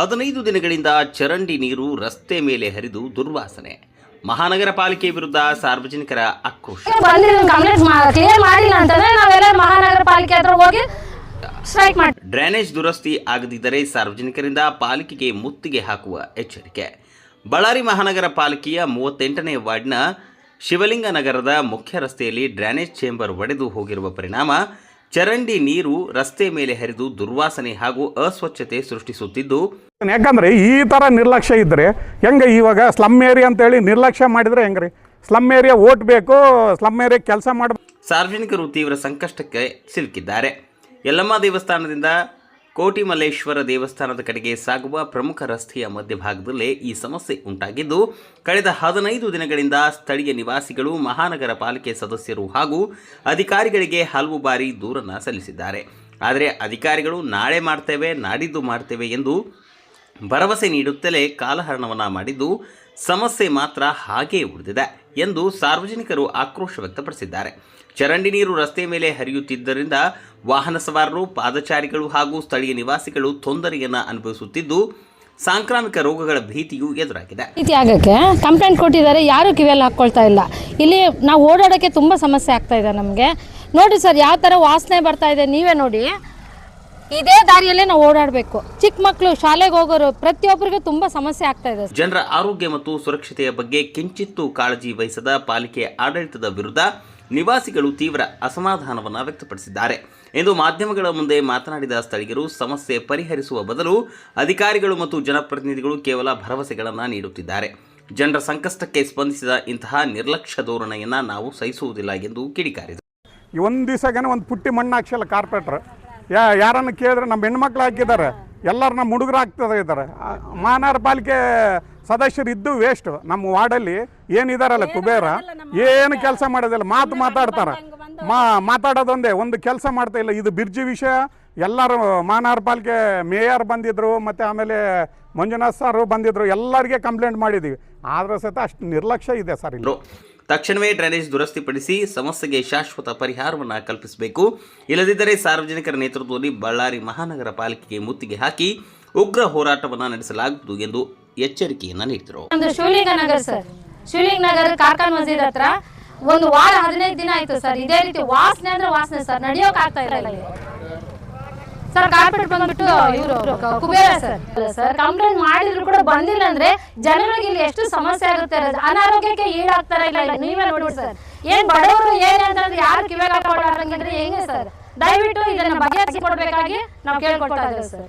15 ದಿನಗಳಿಂದ ಚರಂಡಿ ನೀರು ರಸ್ತೆ ಮೇಲೆ ಹರಿದು ದುರ್ವಾಸನೆ. ಮಹಾನಗರ ಪಾಲಿಕೆ ವಿರುದ್ಧ ಸಾರ್ವಜನಿಕರ ಆಕ್ರೋಶ. ಡ್ರೈನೇಜ್ ದುರಸ್ತಿ ಆಗದಿದ್ದರೆ ಸಾರ್ವಜನಿಕರಿಂದ ಪಾಲಿಕೆಗೆ ಮುತ್ತಿಗೆ ಹಾಕುವ ಎಚ್ಚರಿಕೆ. ಬಳ್ಳಾರಿ ಮಹಾನಗರ ಪಾಲಿಕೆಯ 38ನೇ ವಾರ್ಡ್ನ ಶಿವಲಿಂಗನಗರದ ಮುಖ್ಯ ರಸ್ತೆಯಲ್ಲಿ ಡ್ರೈನೇಜ್ ಚೇಂಬರ್ ಒಡೆದು ಹೋಗಿರುವ ಪರಿಣಾಮ ಚರಂಡಿ ನೀರು ರಸ್ತೆ ಮೇಲೆ ಹರಿದು ದುರ್ವಾಸನೆ ಹಾಗೂ ಅಸ್ವಚ್ಛತೆ ಸೃಷ್ಟಿಸುತ್ತಿದ್ದು, ಯಾಕಂದ್ರೆ ಈ ತರ ನಿರ್ಲಕ್ಷ್ಯ ಇದ್ರೆ ಹೆಂಗೆ? ಇವಾಗ ಸ್ಲಮ್ ಏರಿಯಾ ಅಂತ ಹೇಳಿ ನಿರ್ಲಕ್ಷ್ಯ ಮಾಡಿದ್ರೆ ಹೆಂಗ್ರಿ? ಸ್ಲಮ್ ಏರಿಯಾ ಓಟ್ ಬೇಕು, ಸ್ಲಮ್ ಏರಿಯಾ ಕೆಲಸ ಮಾಡ. ಸಾರ್ವಜನಿಕರು ತೀವ್ರ ಸಂಕಷ್ಟಕ್ಕೆ ಸಿಲುಕಿದ್ದಾರೆ. ಯಲ್ಲಮ್ಮ ದೇವಸ್ಥಾನದಿಂದ ಕೋಟಿಮಲ್ಲೇಶ್ವರ ದೇವಸ್ಥಾನದ ಕಡೆಗೆ ಸಾಗುವ ಪ್ರಮುಖ ರಸ್ತೆಯ ಮಧ್ಯಭಾಗದಲ್ಲೇ ಈ ಸಮಸ್ಯೆ ಉಂಟಾಗಿದ್ದು, ಕಳೆದ 15 ದಿನಗಳಿಂದ ಸ್ಥಳೀಯ ನಿವಾಸಿಗಳು ಮಹಾನಗರ ಪಾಲಿಕೆ ಸದಸ್ಯರು ಹಾಗೂ ಅಧಿಕಾರಿಗಳಿಗೆ ಹಲವು ಬಾರಿ ದೂರನ್ನು ಸಲ್ಲಿಸಿದ್ದಾರೆ. ಆದರೆ ಅಧಿಕಾರಿಗಳು ನಾಳೆ ಮಾಡ್ತೇವೆ, ನಾಡಿದ್ದು ಮಾಡ್ತೇವೆ ಎಂದು ಭರವಸೆ ನೀಡುತ್ತಲೇ ಕಾಲಹರಣವನ್ನು ಮಾಡಿದ್ದು, ಸಮಸ್ಯೆ ಮಾತ್ರ ಹಾಗೇ ಉಳಿದಿದೆ ಎಂದು ಸಾರ್ವಜನಿಕರು ಆಕ್ರೋಶ ವ್ಯಕ್ತಪಡಿಸಿದ್ದಾರೆ. ಚರಂಡಿ ನೀರು ರಸ್ತೆ ಮೇಲೆ ಹರಿಯುತ್ತಿದ್ದರಿಂದ ವಾಹನ ಸವಾರರು, ಪಾದಚಾರಿಗಳು ಹಾಗೂ ಸ್ಥಳೀಯ ನಿವಾಸಿಗಳು ತೊಂದರೆಯನ್ನು ಅನುಭವಿಸುತ್ತಿದ್ದು, ಸಾಂಕ್ರಾಮಿಕ ರೋಗಗಳ ಭೀತಿಯೂ ಎದುರಾಗಿದೆ. ಆಗಕ್ಕೆ ಕಂಪ್ಲೇಂಟ್ ಕೊಟ್ಟಿದ್ದಾರೆ, ಯಾರು ಕಿವಿಯಲ್ಲಿ ಹಾಕ್ಕೊಳ್ತಾ ಇಲ್ಲ. ಇಲ್ಲಿ ನಾವು ಓಡಾಡೋಕ್ಕೆ ತುಂಬ ಸಮಸ್ಯೆ ಆಗ್ತಾ ಇದೆ ನಮಗೆ. ನೋಡಿ ಸರ್, ಯಾವ ಥರ ವಾಸನೆ ಬರ್ತಾ ಇದೆ ನೀವೇ ನೋಡಿ. ಇದೇ ದಾರಿಯಲ್ಲೇ ನಾವು ಓಡಾಡಬೇಕು. ಚಿಕ್ಕ ಮಕ್ಕಳು, ಶಾಲೆಗೆ ಹೋಗೋರು, ಪ್ರತಿಯೊಬ್ಬರಿಗೂ ತುಂಬ ಸಮಸ್ಯೆ ಆಗ್ತಾ ಇದೆ. ಜನರ ಆರೋಗ್ಯ ಮತ್ತು ಸುರಕ್ಷತೆಯ ಬಗ್ಗೆ ಕಿಂಚಿತ್ತೂ ಕಾಳಜಿ ವಹಿಸದ ಪಾಲಿಕೆ ಆಡಳಿತದ ವಿರುದ್ಧ ನಿವಾಸಿಗಳು ತೀವ್ರ ಅಸಮಾಧಾನವನ್ನು ವ್ಯಕ್ತಪಡಿಸಿದ್ದಾರೆ ಎಂದು ಮಾಧ್ಯಮಗಳ ಮುಂದೆ ಮಾತನಾಡಿದ ಸ್ಥಳೀಯರು, ಸಮಸ್ಯೆ ಪರಿಹರಿಸುವ ಬದಲು ಅಧಿಕಾರಿಗಳು ಮತ್ತು ಜನಪ್ರತಿನಿಧಿಗಳು ಕೇವಲ ಭರವಸೆಗಳನ್ನು ನೀಡುತ್ತಿದ್ದಾರೆ. ಜನರ ಸಂಕಷ್ಟಕ್ಕೆ ಸ್ಪಂದಿಸಿದ ಇಂತಹ ನಿರ್ಲಕ್ಷ್ಯ ಧೋರಣೆಯನ್ನು ನಾವು ಸಹಿಸುವುದಿಲ್ಲ ಎಂದು ಕಿಡಿಕಾರಿದರು. ಒಂದು ದಿವಸಗೇನೆ ಒಂದು ಪುಟ್ಟಿ ಮಣ್ಣು ಹಾಕ್ಸಲ್ಲ ಕಾರ್ಪೊರೇಟ್ರ್. ಯಾರನ್ನು ಕೇಳಿದ್ರೆ ನಮ್ಮ ಹೆಣ್ಮಕ್ಳು ಹಾಕಿದ್ದಾರೆ, ಎಲ್ಲರೂ ನಮ್ಮ ಹುಡುಗರು ಹಾಕ್ತಾ ಇದ್ದಾರೆ. ಮಹಾನಗರ ಪಾಲಿಕೆ ಸದಸ್ಯರು ಇದ್ದು ವೇಸ್ಟ್. ನಮ್ಮ ವಾರ್ಡಲ್ಲಿ ಏನಿದಾರಲ್ಲ ಕುಬೇರ, ಏನು ಕೆಲಸ ಮಾಡೋದಿಲ್ಲ, ಮಾತಾಡ್ತಾರೆ. ಮಾತಾಡೋದೊಂದೇ, ಒಂದು ಕೆಲಸ ಮಾಡ್ತಾ ಇಲ್ಲ. ಇದು ಬಿರ್ಜಿ ವಿಷಯ. ಎಲ್ಲರೂ ಮಹಾನಗರ ಪಾಲಿಕೆ ಮೇಯರ್ ಬಂದಿದ್ರು, ಮತ್ತು ಆಮೇಲೆ ಮಂಜುನಾಥ್ ಸರ್ ಬಂದಿದ್ರು, ಎಲ್ಲರಿಗೆ ಕಂಪ್ಲೇಂಟ್ ಮಾಡಿದ್ದೀವಿ. ಆದರೂ ಸಹಿತ ಅಷ್ಟು ನಿರ್ಲಕ್ಷ್ಯ ಇದೆ ಸರ್ ಇಲ್ಲಿ. ತಕ್ಷಣವೇ ಡ್ರೈನೇಜ್ ದುರಸ್ತಿಪಡಿಸಿ ಸಮಸ್ಯೆಗೆ ಶಾಶ್ವತ ಪರಿಹಾರವನ್ನು ಕಲ್ಪಿಸಬೇಕು. ಇಲ್ಲದಿದ್ದರೆ ಸಾರ್ವಜನಿಕರ ನೇತೃತ್ವದಲ್ಲಿ ಬಳ್ಳಾರಿ ಮಹಾನಗರ ಪಾಲಿಕೆಗೆ ಮುತ್ತಿಗೆ ಹಾಕಿ ಉಗ್ರ ಹೋರಾಟವನ್ನು ನಡೆಸಲಾಗುವುದು ಎಂದು ಎಚ್ಚರಿಕೆಯನ್ನು ನೀಡಿದರು. ಶಿವಲಿಂಗನಗರ ಸರ್, ಶಿವಲಿಂಗನಗರ ಕಾರ್ಖಾನೆ ಮಸೀದ್ ಹತ್ರ ಒಂದು ವಾರ 15 ದಿನ ಆಯ್ತು ಸರ್. ಇದೇ ರೀತಿ ವಾಸನೆ ಅಂದ್ರೆ ವಾಸನೆ ಸರ್, ನಡೆಯೋಕೆ ಆಗ್ತಾ ಇಲ್ಲ ಸರ್. ಕಾರ್ಪೊರೇಟ್ ಬಂದ್ಬಿಟ್ಟು ಇವರು ಕುಬೇರ ಸರ್ ಕಂಪ್ಲೇಂಟ್ ಮಾಡಿದ್ರು ಕೂಡ ಬಂದಿಲ್ಲ ಅಂದ್ರೆ ಜನಗಳಿಗೆ ಇಲ್ಲಿ ಎಷ್ಟು ಸಮಸ್ಯೆ ಆಗುತ್ತೆ, ಅನಾರೋಗ್ಯಕ್ಕೆ ಈಡಾಗ್ತಾರೆ. ಇಲ್ಲ ನೀವೇ ನೋಡಿ ಸರ್, ಏನ್ ಬಡವರು ಏನ್ ಅಂತಂದ್ರೆ ಯಾರು ಕಿವಿಗೆ ಹಾಕೊಳ್ಳೋಂಗಿದ್ರೆ ಹೆಂಗೆ ಸರ್? ದಯವಿಟ್ಟು ಇದನ್ನ ಬಗೆಹರಿಸಿಕೊಡ್ಬೇಕಾಗಿ ನಾವು ಕೇಳ್ಕೊಳ್ತಾ ಇದ್ದೇವೆ ಸರ್.